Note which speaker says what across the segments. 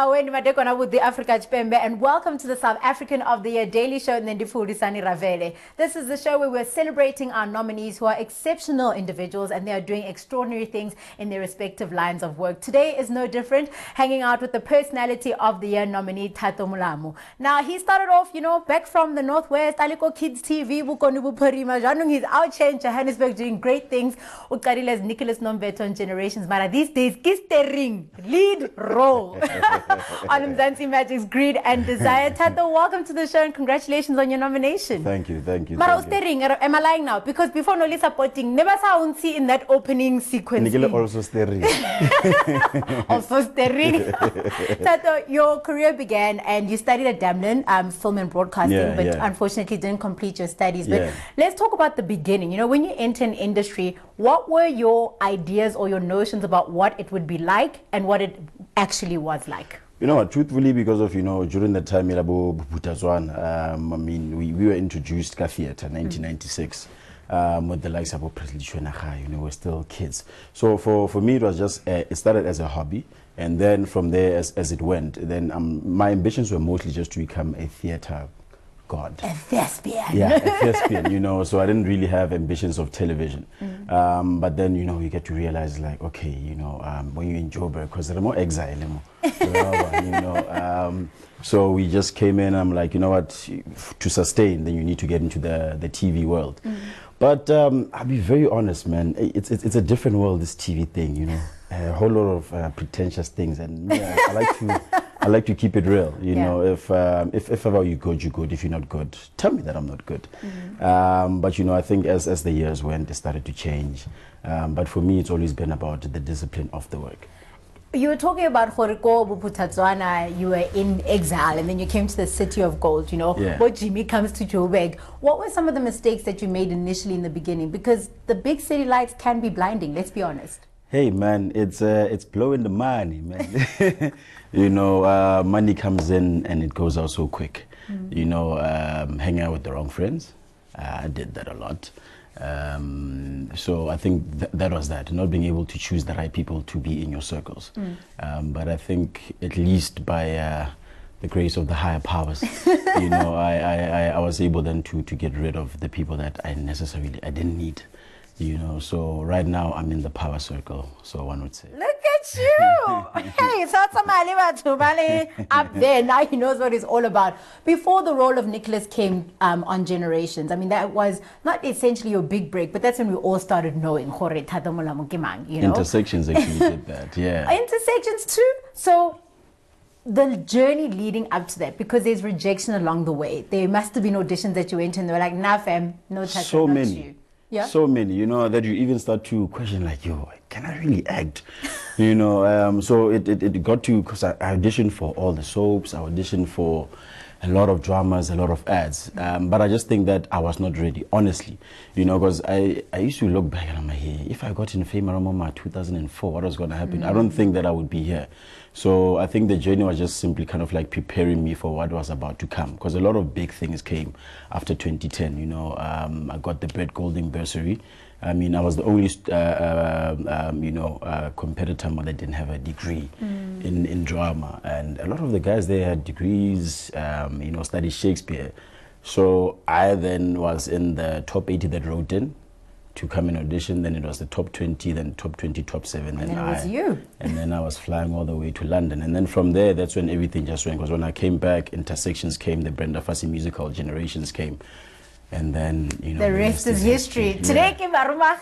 Speaker 1: When Madekona with the Africa Chipembe, and welcome to the South African of the Year Daily Show in the Ndifudisani Ravele. This is the show where we're celebrating our nominees who are exceptional individuals and they are doing extraordinary things in their respective lines of work. Today is no different, hanging out with the Personality of the Year nominee, Thato Molamu. Now, he started off, back from the Northwest, Aliko Kids TV, Bukonu Buparima, Janung, he's out here in Johannesburg doing great things. Ukariles Nicholas Nombeto on Generations, but these days, kiss the ring, lead role. On Mzansi Magic's Greed and Desire. Thato, welcome to the show and congratulations on your nomination.
Speaker 2: Thank you.
Speaker 1: Mara staring, am I lying now? Because before Noli supporting, never saw Unsi in that opening sequence.
Speaker 2: Nikila also staring.
Speaker 1: Also staring. Thato, your career began and you studied at Damlin, film and broadcasting, but unfortunately didn't complete your studies. But let's talk about the beginning. When you enter an industry, what were your ideas or your notions about what it would be like and what it actually was like?
Speaker 2: Truthfully, because of, during the time, we were introduced to theatre in 1996 with the likes of President Shwenaga, we're still kids. So for me, it was just, it started as a hobby. And then from there, as it went, then my ambitions were mostly just to become a theatre god.
Speaker 1: A thespian.
Speaker 2: Yeah, a thespian, so I didn't really have ambitions of television. But then, you get to realize, like, okay, when you're in Joburg, because there are more exile, so we just came in, I'm like, what, to sustain, then you need to get into the TV world. But I'll be very honest, man, it's a different world, this TV thing, a whole lot of pretentious things, and I like to keep it real. If ever you're good, you're good. If you're not good, tell me that I'm not good. But I think as the years went, it started to change. But for me, it's always been about the discipline of the work.
Speaker 1: You were talking about Horiko Buputatswana, you were in exile and then you came to the City of Gold, But Jimmy comes to Joburg. What were some of the mistakes that you made initially in the beginning? Because the big city lights can be blinding, let's be honest.
Speaker 2: Hey man, it's blowing the money, man. Money comes in and it goes out so quick. Hanging out with the wrong friends. I did that a lot. So I think that was that, not being able to choose the right people to be in your circles. But I think at least by the grace of the higher powers, I was able then to get rid of the people that I didn't need. So right now I'm in the power circle, so one would say.
Speaker 1: Look at you! Hey, up there, now he knows what it's all about. Before the role of Nicholas came on Generations, that was not essentially your big break, but that's when we all started knowing Thato Molamu Kimang,
Speaker 2: Intersections actually did that, yeah.
Speaker 1: Intersections too? So the journey leading up to that, because there's rejection along the way, there must have been auditions that you went and they were like, nah fam, no Thato,
Speaker 2: so many.
Speaker 1: You. Yeah.
Speaker 2: So many, that you even start to question, like, can I really act? So it got to, because I auditioned for all the soaps, I auditioned for a lot of dramas, a lot of ads. But I just think that I was not ready, honestly. Because I used to look back and I'm like, hey, if I got in Fame Around 2004, what was going to happen? I don't think that I would be here. So I think the journey was just simply kind of like preparing me for what was about to come. Because a lot of big things came after 2010. I got the Brett Golding bursary. I was the only, competitor that didn't have a degree in drama. And a lot of the guys there had degrees, studied Shakespeare. So I then was in the top 80 that wrote in to come and audition. Then it was the top 20, then top 20, top 7.
Speaker 1: And then it was you.
Speaker 2: And then I was flying all the way to London. And then from there, that's when everything just went. Because when I came back, Intersections came, the Brenda Fassie musical, Generations came. And then,
Speaker 1: the rest is history. Today, we are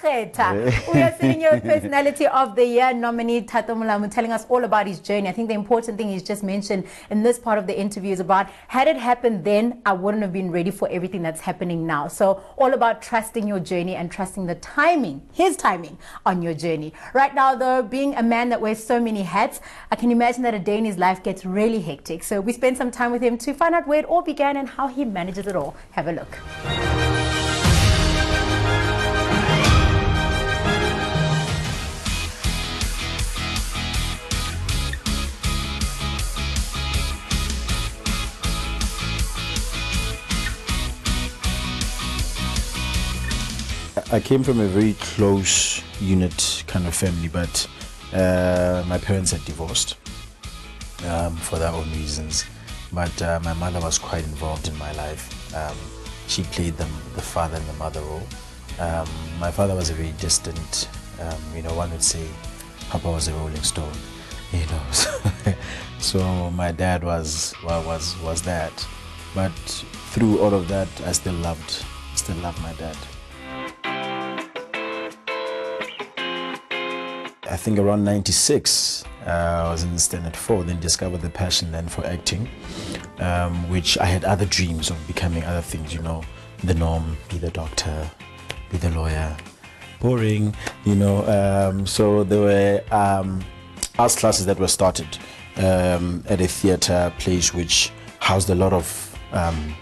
Speaker 1: sitting here with Personality of the Year nominee Thato Molamu, telling us all about his journey. I think the important thing he's just mentioned in this part of the interview is about, had it happened then, I wouldn't have been ready for everything that's happening now. So all about trusting your journey and trusting the timing, his timing on your journey. Right now, though, being a man that wears so many hats, I can imagine that a day in his life gets really hectic. So we spent some time with him to find out where it all began and how he manages it all. Have a look.
Speaker 3: I came from a very close unit kind of family, but my parents had divorced. for their own reasons. But my mother was quite involved in my life. She played the father and the mother role. My father was a very distant, one would say Papa was a Rolling Stone, so my dad was that. But through all of that, I still loved my dad. I think around 96, I was in standard 4, then discovered the passion then for acting, which I had other dreams of becoming other things, the norm, be the doctor, be the lawyer, boring, so there were arts classes that were started at a theatre place which housed a lot of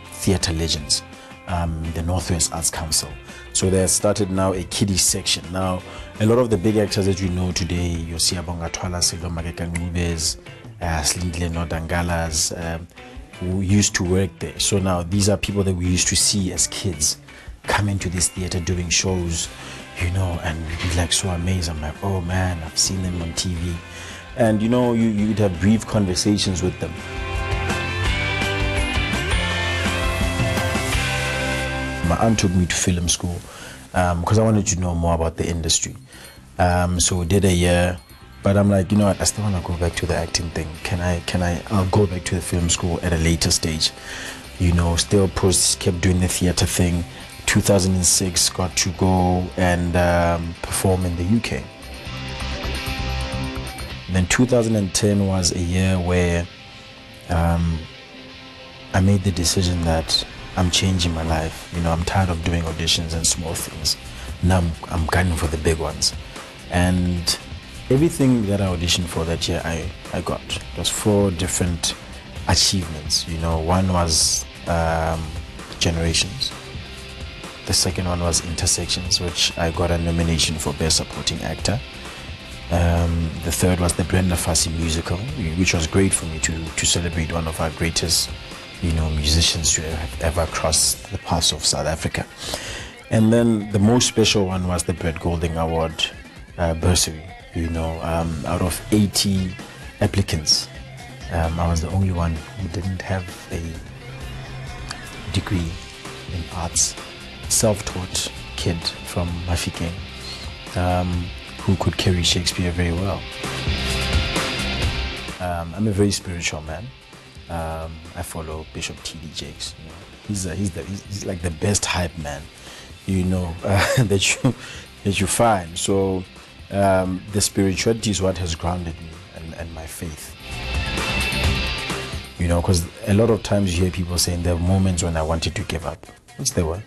Speaker 3: theatre legends, the Northwest Arts Council. So they started now a kiddie section. Now, a lot of the big actors that you know today, you see Abonga Twala, Selo Magekangubes, Slindle Nodangalas, who used to work there. So now these are people that we used to see as kids come into this theater doing shows, and we'd be like so amazed. I'm like, oh man, I've seen them on TV. And you'd have brief conversations with them. My aunt took me to film school because I wanted to know more about the industry. So we did a year, but I'm like, I still want to go back to the acting thing. I'll go back to the film school at a later stage. Still kept doing the theater thing. 2006 got to go and perform in the UK. Then 2010 was a year where I made the decision that I'm changing my life. I'm tired of doing auditions and small things. Now I'm gunning for the big ones. And everything that I auditioned for that year, I got. It was 4 different achievements. One was Generations. The second one was Intersections, which I got a nomination for Best Supporting Actor. The third was the Brenda Fassie musical, which was great for me to celebrate one of our greatest musicians to have ever crossed the paths of South Africa. And then the most special one was the Brett Golding Award bursary. Out of 80 applicants, I was the only one who didn't have a degree in arts. Self-taught kid from Mafikeng, who could carry Shakespeare very well. I'm a very spiritual man. I follow Bishop T.D. Jakes. He's like the best hype man, that you find. So the spirituality is what has grounded me and my faith. Because a lot of times you hear people saying there were moments when I wanted to give up, which there were.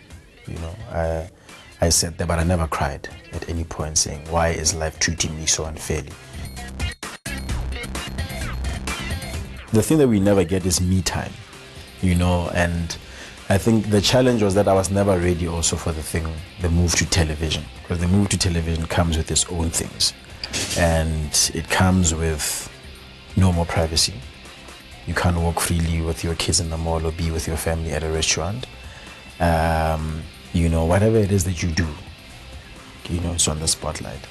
Speaker 3: I sat there, but I never cried at any point saying, why is life treating me so unfairly? The thing that we never get is me time, and I think the challenge was that I was never ready also for the move to television, because the move to television comes with its own things, and it comes with no more privacy. You can't walk freely with your kids in the mall or be with your family at a restaurant. Whatever it is that you do, it's on the spotlight.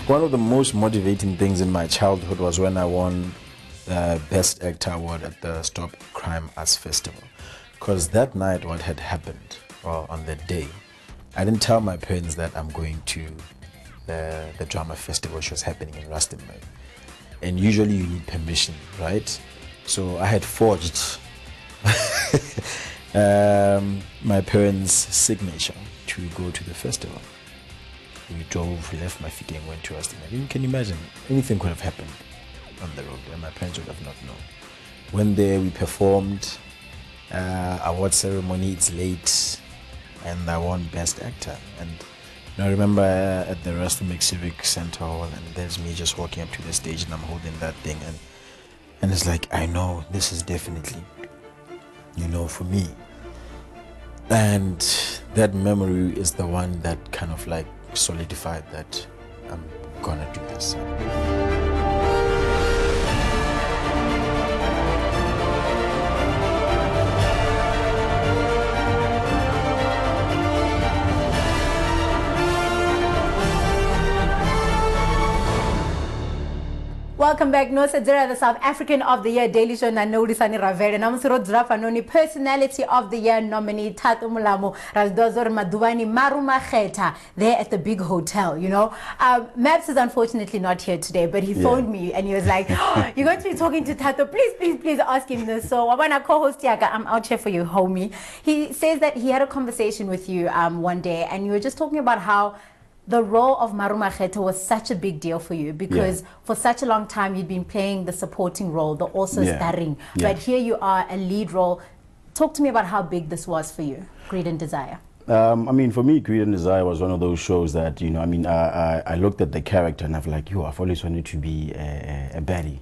Speaker 3: One of the most motivating things in my childhood was when I won the Best Actor Award at the Stop Crime Arts Festival. Because that night, what had happened, or on that day, I didn't tell my parents that I'm going to the drama festival which was happening in Rustenburg. And usually you need permission, right? So I had forged my parents' signature to go to the festival. We drove, left Mafikeng, went to Rustenburg. You can imagine, anything could have happened on the road and my parents would have not known. When there, we performed, award ceremony, it's late, and I won Best Actor. And I remember at the Rustenburg Civic Center Hall, and there's me just walking up to the stage and I'm holding that thing, and it's like, I know this is definitely, for me. And that memory is the one that kind of like solidified that I'm gonna do this.
Speaker 1: welcome back. No Sedzera, the South African of the Year Daily Show. Nano Risani Ravele. Namusiro Drafanoni, Personality of the Year nominee Thato Molamu. Razdozor Maduvani Maruma Kheta. There at the big hotel, you know. Maps is unfortunately not here today, but he phoned me and he was like, oh, "You're going to be talking to Thato. Please ask him this." So I want to co-host Yaga. I'm out here for you, homie. He says that he had a conversation with you one day, and you were just talking about how the role of Maruma Kheta was such a big deal for you because for such a long time you'd been playing the supporting role, the also starring. But here you are, a lead role. Talk to me about how big this was for you, Greed and Desire.
Speaker 2: I mean, for me, Greed and Desire was one of those shows that, you know, I mean, I looked at the character and I've like, I've always wanted to be a baddie,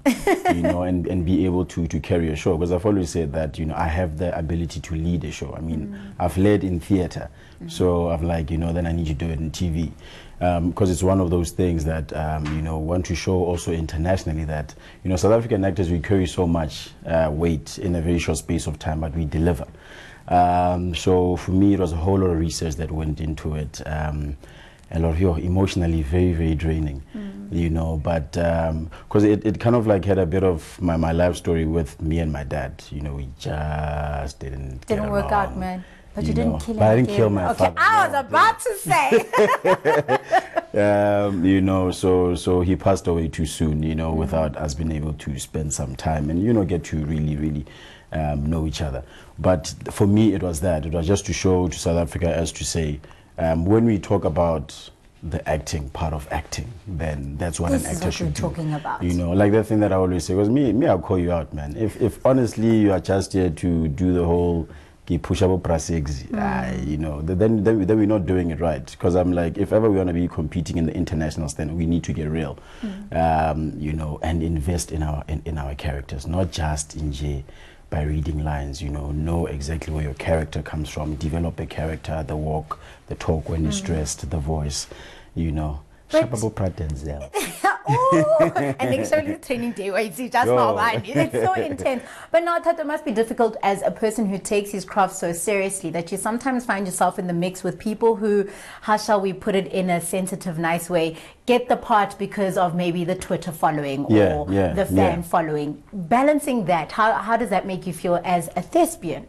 Speaker 2: you know, and be able to carry a show. Because I've always said that, you know, I have the ability to lead a show. I mean, I've led in theater. So I'm like, you know, then I need to do it in TV. Because it's one of those things that, you know, want to show also internationally that, you know, South African actors, we carry so much weight in a very short space of time, but we deliver. So for me, it was a whole lot of research that went into it. A lot of emotionally very, very draining, you know, but because it kind of like had a bit of my life story with me and my dad. You know, we just didn't
Speaker 1: work out, man. But you didn't kill him.
Speaker 2: But I didn't kill my father.
Speaker 1: I was about to say.
Speaker 2: You know, so he passed away too soon, you know, without us being able to spend some time and, you know, get to really know each other. But for me, it was that. It was just to show to South Africa as to say, when we talk about the acting part of acting, then that's what an actor should do.
Speaker 1: Talking about.
Speaker 2: You know, like that thing that I always say was me, I'll call you out, man. If honestly you are just here to do the whole push-up you know, then we're not doing it right. Because I'm like, if ever we want to be competing in the internationals, then we need to get real, you know, and invest in our characters, not just in J by reading lines. You know exactly where your character comes from. Develop a character, the walk, the talk when you're stressed, the voice, you know.
Speaker 1: Oh, and actually training day where you see just now, it's so intense. But now Thato must be difficult as a person who takes his craft so seriously that you sometimes find yourself in the mix with people who, how shall we put it in a sensitive, nice way, get the part because of maybe the Twitter following or the fan following. Balancing that, how does that make you feel as a thespian?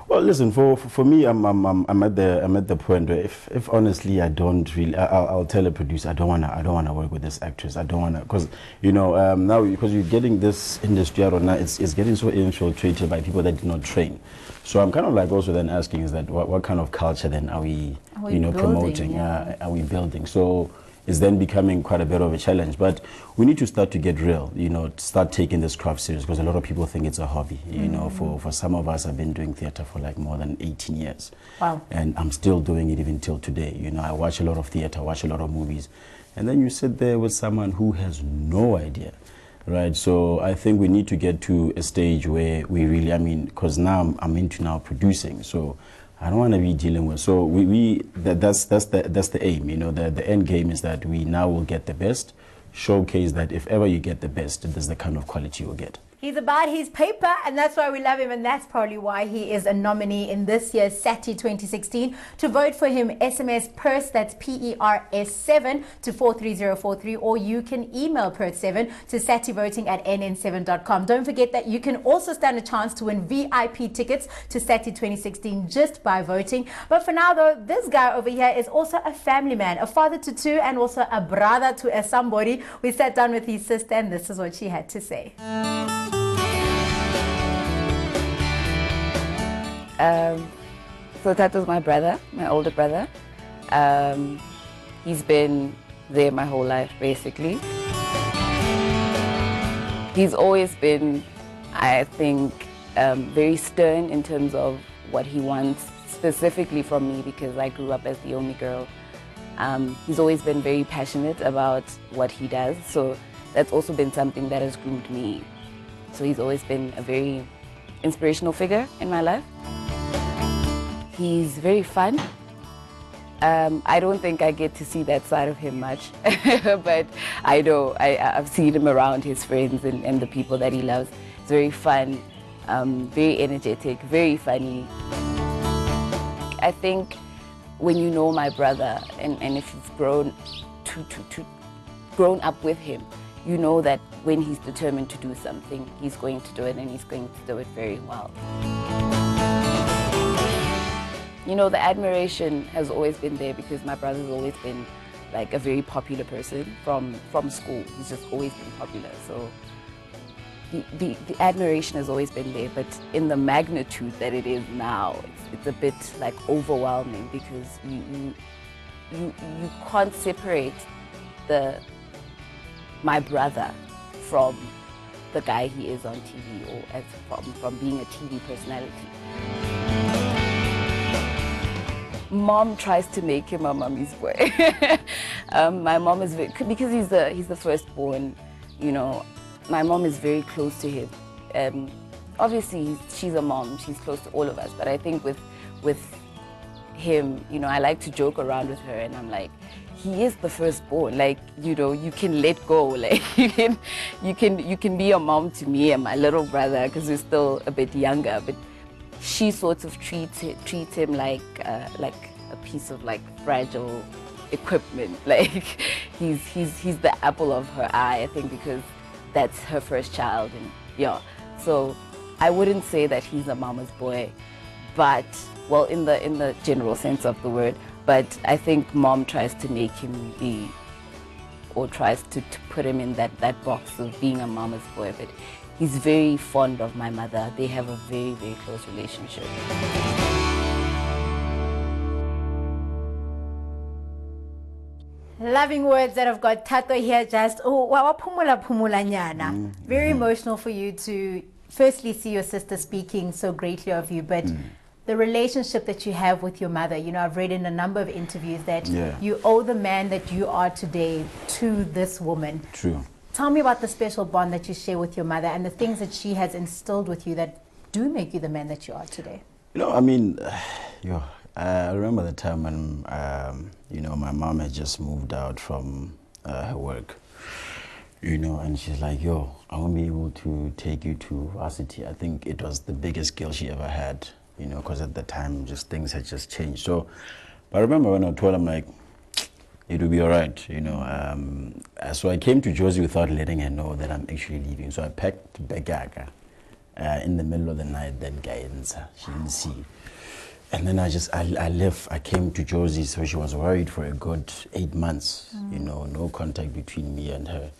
Speaker 2: Well, listen, for me, I'm at the point where if honestly I don't really, I'll tell a producer I don't wanna work with this actress. I don't wanna, because you know now because you're getting this industry out now, it's getting so infiltrated by people that did not train. So I'm kind of like also then asking is that what kind of culture then are we you know, promoting? Are we building? So it's then becoming quite a bit of a challenge. But we need to start to get real, you know, start taking this craft serious, because a lot of people think it's a hobby. You know, for some of us, I've been doing theater for like more than 18 years.
Speaker 1: Wow.
Speaker 2: And I'm still doing it even till today. You know, I watch a lot of theater, watch a lot of movies. And then you sit there with someone who has no idea, right? So I think we need to get to a stage where we really, I mean, because now I'm into now producing, so I don't want to be dealing with. So that's the aim, you know. The end game is that we now will get the best, showcase that if ever you get the best, this is the kind of quality you'll get.
Speaker 1: He's about his paper, and that's why we love him, and that's probably why he is a nominee in this year's SATI 2016. To vote for him, SMS PERS, that's PERS 7 to 43043, or you can email PERS 7 to sativoting@nn7.com. Don't forget that you can also stand a chance to win VIP tickets to SATI 2016 just by voting. But for now, though, this guy over here is also a family man, a father to two, and also a brother to a somebody. We sat down with his sister, and this is what she had to say.
Speaker 4: So Thato's my brother, my older brother. He's been there my whole life, basically. He's always been, I think, very stern in terms of what he wants, specifically from me, because I grew up as the only girl. He's always been very passionate about what he does, so that's also been something that has groomed me. So he's always been a very inspirational figure in my life. He's very fun. I don't think I get to see that side of him much, but I know I've seen him around his friends and the people that he loves. He's very fun, very energetic, very funny. I think when you know my brother and if you've grown up with him, you know that when he's determined to do something, he's going to do it, and he's going to do it very well. You know, the admiration has always been there because my brother's always been like a very popular person from school. He's just always been popular. So the admiration has always been there, but in the magnitude that it is now, it's a bit like overwhelming because you can't separate my brother from the guy he is on TV, or from being a TV personality. Mom tries to make him a mommy's boy. My mom is because he's the firstborn. You know, my mom is very close to him. Obviously, she's a mom. She's close to all of us. But I think with him, you know, I like to joke around with her, and I'm like, he is the firstborn. Like, you know, you can let go. Like, you can be a mom to me and my little brother because we're still a bit younger. But she sort of treats him like a piece of like fragile equipment. Like he's the apple of her eye, I think, because that's her first child, and yeah. So I wouldn't say that he's a mama's boy, but well, in the general sense of the word. But I think mom tries to make him be, or tries to put him in that box of being a mama's boy. But he's very fond of my mother. They have a very, very close relationship.
Speaker 1: Loving words that have got Thato here just, oh, wawapumula pumula nyana. Very emotional for you to firstly see your sister speaking so greatly of you, but the relationship that you have with your mother. You know, I've read in a number of interviews that you owe the man that you are today to this woman.
Speaker 2: True.
Speaker 1: Tell me about the special bond that you share with your mother and the things that she has instilled with you that do make you the man that you are today.
Speaker 2: You know, I mean, I remember the time when, you know, my mom had just moved out from her work, you know, and she's like, yo, I won't be able to take you to varsity. I think it was the biggest guilt she ever had, you know, because at the time, just things had just changed. So, but I remember when I told her, I'm like, it will be all right, you know. So I came to Josie without letting her know that I'm actually leaving. So I packed Begaka in the middle of the night, then guidance. She didn't see. And then I left. I came to Josie, so she was worried for a good 8 months, you know, no contact between me and her.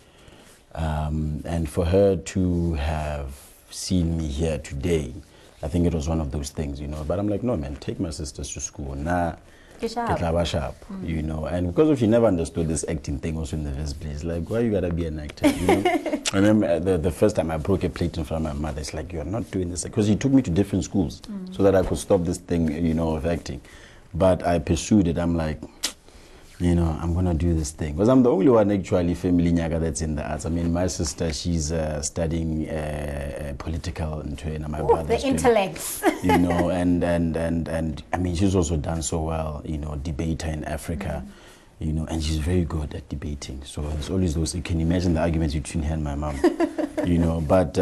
Speaker 2: And for her to have seen me here today, I think it was one of those things, you know. But I'm like, no, man, take my sisters to school. Nah. Sharp. You know, and because of she never understood this acting thing also in the first place, like, why you gotta be an actor, you know? I remember the first time I broke a plate in front of my mother, it's like, you're not doing this, because he took me to different schools so that I could stop this thing, you know, of acting. But I pursued it. I'm like, you know, I'm gonna do this thing, because I'm the only one actually family nyaga that's in the arts. I mean, my sister, she's studying political and my brother's
Speaker 1: the intellects.
Speaker 2: You know, and I mean, she's also done so well, you know, debater in Africa, you know, and she's very good at debating. So it's always those, you can imagine the arguments between her and my mom, you know. But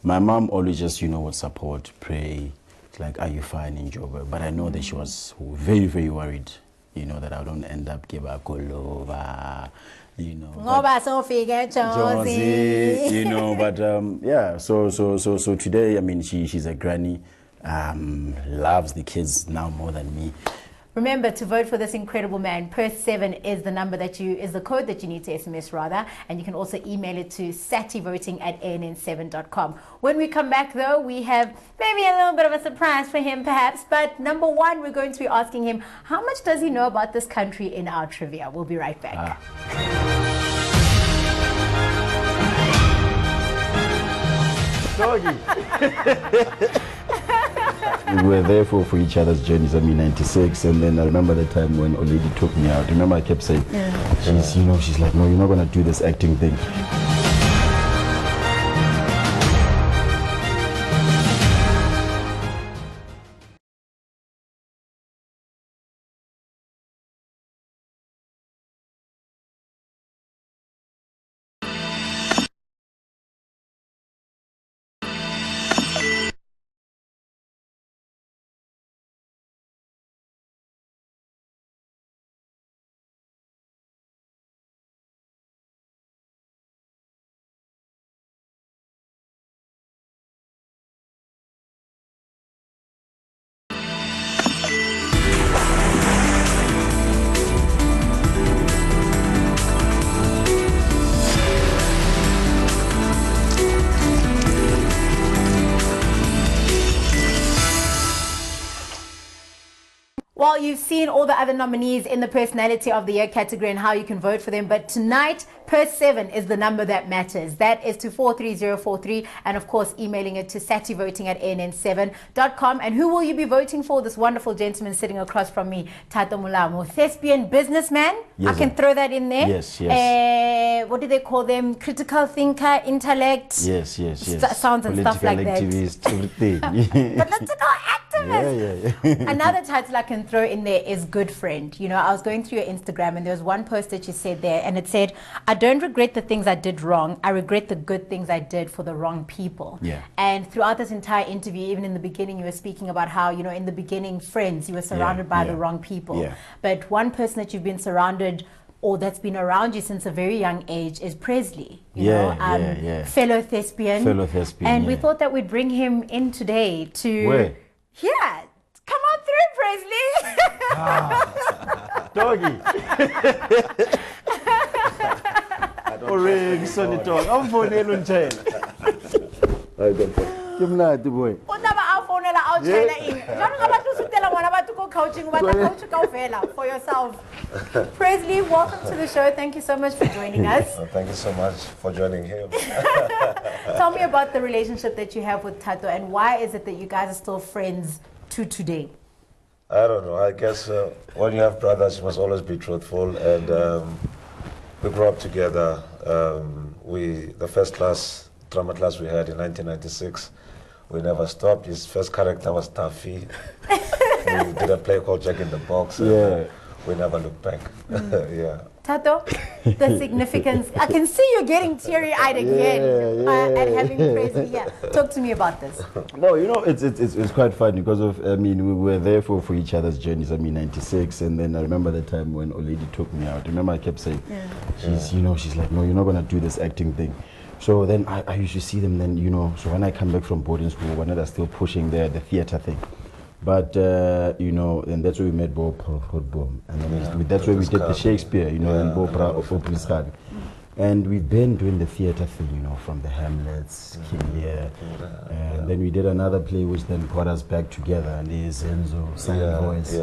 Speaker 2: my mom always just, you know, would support, pray, like, are you fine, enjoy? But I know that she was very, very worried, you know, that I don't end up give a kolova, you know. You know, but yeah, so today, I mean, she's a granny, loves the kids now more than me.
Speaker 1: Remember to vote for this incredible man. Purse 7 is the number is the code that you need to SMS rather, and you can also email it to sativoting@ann7.com. When we come back though, we have maybe a little bit of a surprise for him perhaps, but number one, we're going to be asking him, how much does he know about this country in our trivia? We'll be right back.
Speaker 2: Doggy. We were there for each other's journeys. I mean, 96, and then I remember the time when a lady took me out. Remember, I kept saying, she's like, no, you're not gonna do this acting thing.
Speaker 1: Well, you've seen all the other nominees in the Personality of the Year category and how you can vote for them. But tonight, +7 is the number that matters. That is to 43043. And of course, emailing it to sativoting@ann7.com. And who will you be voting for? This wonderful gentleman sitting across from me, Thato Molamu. Thespian businessman.
Speaker 2: Yes,
Speaker 1: I can throw that in there.
Speaker 2: Yes, yes.
Speaker 1: What do they call them? Critical thinker, intellect.
Speaker 2: Yes, yes, yes.
Speaker 1: Sounds and stuff like that.
Speaker 2: Activist, everything.
Speaker 1: Political activist.
Speaker 2: Yeah.
Speaker 1: Another title I can throw in there is good friend. You know, I was going through your Instagram and there was one post that you said there, and it said, I don't regret the things I did wrong. I regret the good things I did for the wrong people.
Speaker 2: Yeah.
Speaker 1: And throughout this entire interview, even in the beginning, you were speaking about how, you know, in the beginning, friends, you were surrounded by the wrong people.
Speaker 2: Yeah.
Speaker 1: But one person that you've been surrounded or that's been around you since a very young age is Presley, fellow thespian. And we thought that we'd bring him in today to...
Speaker 2: Where?
Speaker 1: Yeah, come on through, Presley.
Speaker 2: Doggy. Already, Sonny dog. I'm for Nelunchen. Give me that, boy.
Speaker 1: For yourself. Presley, welcome to the show. Thank you so much for joining us.
Speaker 5: Thank you so much for joining him.
Speaker 1: Tell me about the relationship that you have with Thato, and why is it that you guys are still friends to today?
Speaker 5: I don't know. I guess when you have brothers, you must always be truthful. And we grew up together. The first drama class we had in 1996, we never stopped. His first character was Taffy. We did a play called Jack in the Box. And, we never looked back. Yeah.
Speaker 1: Thato, the significance. I can see you getting teary-eyed again at having Presley here. Talk to me about this.
Speaker 2: No, you know, it's quite fun because of, I mean, we were there for each other's journeys. I mean, 96, and then I remember the time when Olady took me out. Remember, I kept saying, she's like, no, you're not going to do this acting thing. So then I used to see them then, you know, so when I come back from boarding school, when they're still pushing the theater thing. But, you know, and that's where we met Bob Boom. And then that's where we did the Shakespeare, you know, and Bob Opriscard. And we've been doing the theater thing, you know, from the Hamlets, King Lear. And then we did another play which then brought us back together, and there's Enzo, Silent Voice,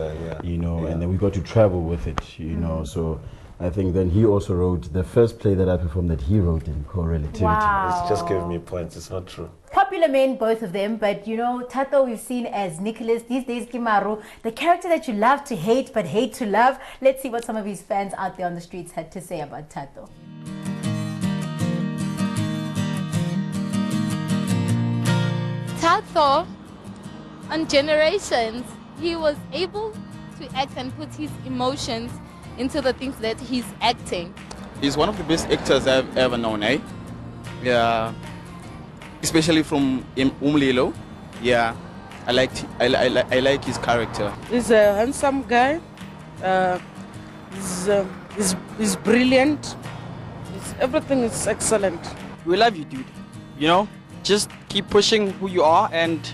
Speaker 2: you know, and then we got to travel with it, you know, so I think then he also wrote the first play that I performed that he wrote in Co-Relativity.
Speaker 1: Wow.
Speaker 5: It's just giving me points. It's not true.
Speaker 1: Popular men, both of them, but you know, Thato we've seen as Nicholas, these days Kimaru, the character that you love to hate but hate to love. Let's see what some of his fans out there on the streets had to say about Thato.
Speaker 6: Thato, on Generations, he was able to act and put his emotions into the things that he's acting.
Speaker 7: He's one of the best actors I've ever known, eh? Yeah, especially from Umlilo. Yeah, I like his character.
Speaker 8: He's a handsome guy. He's brilliant. Everything is excellent.
Speaker 9: We love you, dude. You know, just keep pushing who you are and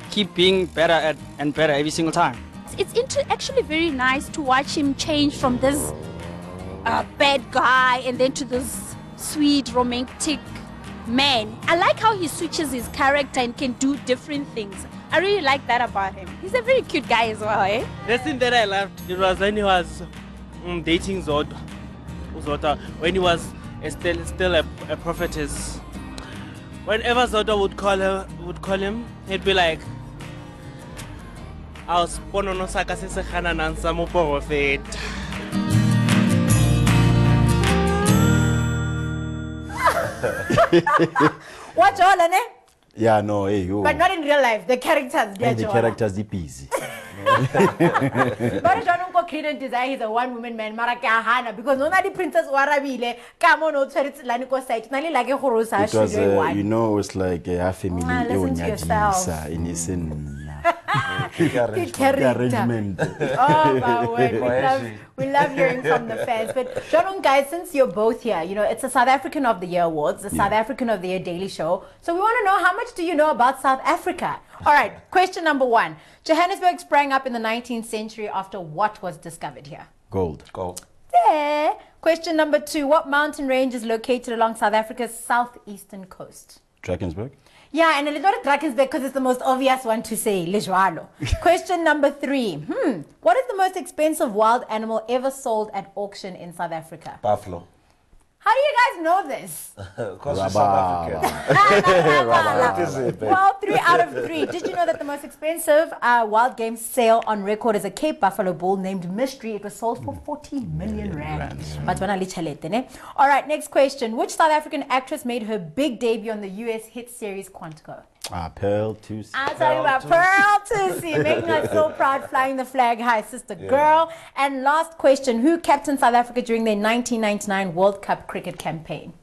Speaker 9: keep being better and better every single time.
Speaker 10: It's actually very nice to watch him change from this bad guy and then to this sweet romantic man. I like how he switches his character and can do different things. I really like that about him. He's a very cute guy as well, eh?
Speaker 11: The thing that I loved, it was when he was dating Zodwa, when he was still a prophetess. Whenever Zodwa would call him, he'd be like, I was born on Osaka since I'm a prophet.
Speaker 1: Watch all, ne?
Speaker 2: Yeah, no, hey, yo.
Speaker 1: But not in real life. The characters,
Speaker 2: the characters, are busy.
Speaker 1: But John Uncle Credent Desire is a one-woman man, Marakahana, because none of the princess Warabile, come on, it's like Nali like a horror.
Speaker 2: It was, you know, it's like a family.
Speaker 1: Listen to yourself.
Speaker 2: In his
Speaker 1: arrangement. Oh my word, we love hearing from the fans. But John, guys, since you're both here, you know, it's the South African of the Year Awards, the South African of the Year Daily Show. So we want to know, how much do you know about South Africa? All right, question number one. Johannesburg sprang up in the 19th century after what was discovered here?
Speaker 2: Gold.
Speaker 1: Yeah. Question number two. What mountain range is located along South Africa's southeastern coast?
Speaker 2: Drakensberg.
Speaker 1: Yeah, and a little Drakensberg because it's the most obvious one to say, Lejwalo. Question number 3. What is the most expensive wild animal ever sold at auction in South Africa?
Speaker 5: Buffalo.
Speaker 1: How do you guys know this?
Speaker 5: Because we're South African. What is it, babe?
Speaker 1: Well, 3 out of 3. Did you know that the most expensive wild game sale on record is a Cape Buffalo bull named Mystery? It was sold for 40 million rand. But all right, next question. Which South African actress made her big debut on the US hit series Quantico?
Speaker 2: Pearl Tusi.
Speaker 1: I'm talking about Pearl Tusi, making us so proud, flying the flag high, sister girl. And last question, who captained South Africa during their 1999 World Cup cricket campaign?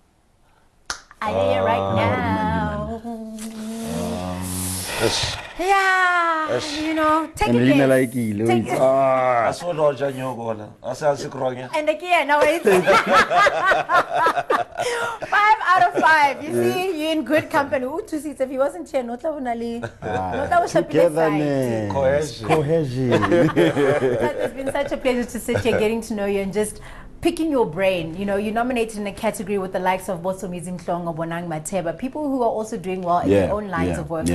Speaker 1: I hear you right now. Yeah, you know, take it easy. Take it.
Speaker 5: I saw Roger Nyogola. I saw Sikronya.
Speaker 1: And again, no, it's 5 out of 5. You see, you're in good company. Tusi, if he wasn't here, not
Speaker 2: togetherness, cohesion.
Speaker 1: It's been such a pleasure to sit here, getting to know you, and just picking your brain. You know, you're nominated in a category with the likes of Bosomizi Nhlongo, Bonang Mateba, people who are also doing well in their own lines of work.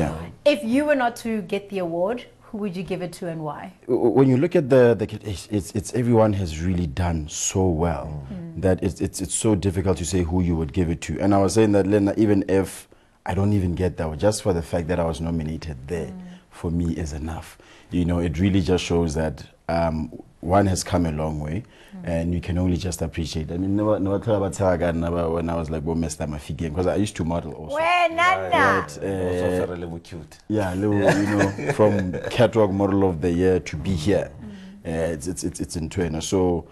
Speaker 1: If you were not to get the award, who would you give it to and why?
Speaker 2: When you look at it's everyone has really done so well that it's so difficult to say who you would give it to. And I was saying that, Lena, even if I don't even get that, just for the fact that I was nominated there, for me is enough. You know, it really just shows that one has come a long way, and you can only just appreciate. I mean, when I was like, because I used to model also.
Speaker 5: Also fairly cute.
Speaker 2: Yeah, you know, from catwalk model of the year to be here, it's in trainer. So,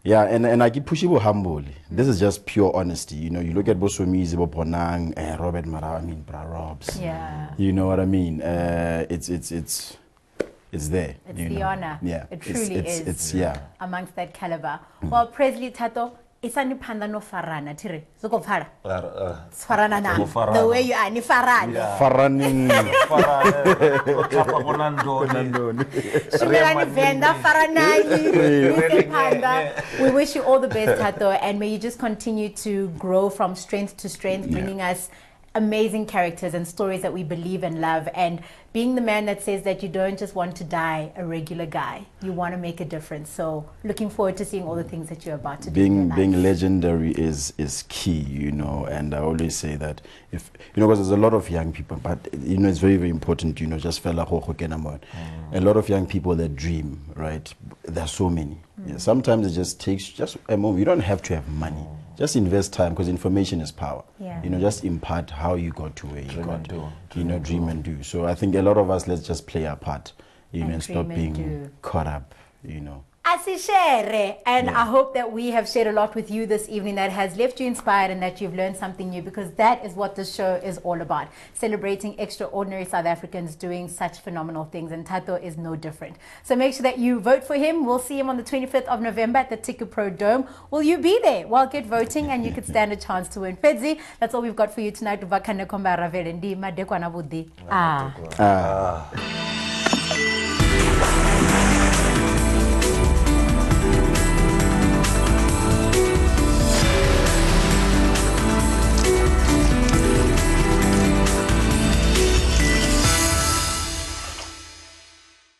Speaker 2: yeah, and I keep pushing humble. This is just pure honesty. You know, you look at Bosomizi, Bonang, Robert Mara, I mean, Bra Robs.
Speaker 1: Yeah.
Speaker 2: You know what I mean? It's there.
Speaker 1: It's the honor.
Speaker 2: Yeah.
Speaker 1: It truly is.
Speaker 2: It's
Speaker 1: amongst that caliber. Well, Presley Thato, isani panda no farana tiri. Zoko fara. Farana na. The way you are, ni farana.
Speaker 2: Faranin.
Speaker 1: Shumela ni venda farana. Panda. We wish you all the best, Thato, and may you just continue to grow from strength to strength, bringing us amazing characters and stories that we believe and love, and being the man that says that you don't just want to die a regular guy, you want to make a difference. So looking forward to seeing all the things that you're about to do.
Speaker 2: Being legendary is key, you know, and I always say that if you know, because there's a lot of young people, but you know, it's very, very important, you know, just a lot of young people that dream, right? There's so many. Yeah, sometimes it just takes just a moment. You don't have to have money. Just invest time, because information is power.
Speaker 1: Yeah.
Speaker 2: You know, just impart how you got to where you got. Dream and do. So I think a lot of us, let's just play our part, you know, and stop being caught up, you know.
Speaker 1: And I hope that we have shared a lot with you this evening that has left you inspired and that you've learned something new, because that is what this show is all about. Celebrating extraordinary South Africans doing such phenomenal things, and Thato is no different. So make sure that you vote for him. We'll see him on the 25th of November at the Ticket Pro Dome. Will you be there? Well, get voting and you could stand a chance to win. Fedzi, that's all we've got for you tonight.